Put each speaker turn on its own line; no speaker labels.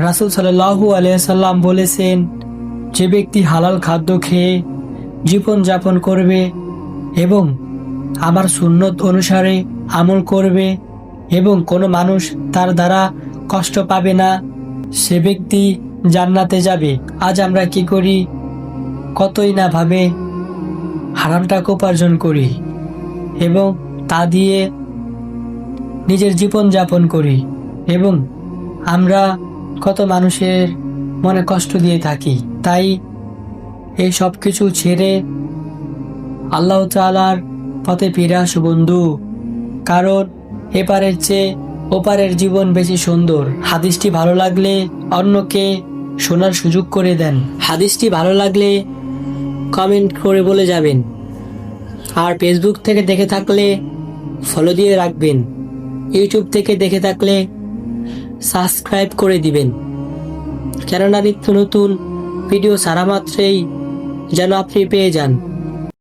রাসূল সাল্লাল্লাহু আলাইহি সাল্লাম বলেছেন, যে ব্যক্তি হালাল খাদ্য খেয়ে জীবন যাপন করবে এবং আমার সুন্নত অনুসারে আমল করবে এবং কোনো মানুষ তার দ্বারা কষ্ট পাবে না, সে ব্যক্তি জান্নাতে যাবে। আজ আমরা কি করি? কতই না ভাবে হারাম টাকা উপার্জন করি এবং তা দিয়ে নিজের জীবন যাপন করি এবং আমরা কত মানুষের মনে কষ্ট দিয়ে থাকি। তাই এই সব কিছু ছেড়ে আল্লাহ তাআলার পথে ফিরে আসো বন্ধু, কারণ এপারের চেয়ে ওপারের জীবন বেশি সুন্দর। হাদিসটি ভালো লাগলে অন্যকে শোনার সুযোগ করে দেন। হাদিসটি ভালো লাগলে কমেন্ট করে বলে যাবেন। আর ফেসবুক থেকে দেখে থাকলে ফলো দিয়ে রাখবেন। ইউটিউব থেকে দেখে থাকলে সাবস্ক্রাইব করে দিবেন, কেননা নিত্য নতুন ভিডিও ছাড়া মাত্রই যেন আপনি পেয়ে যান।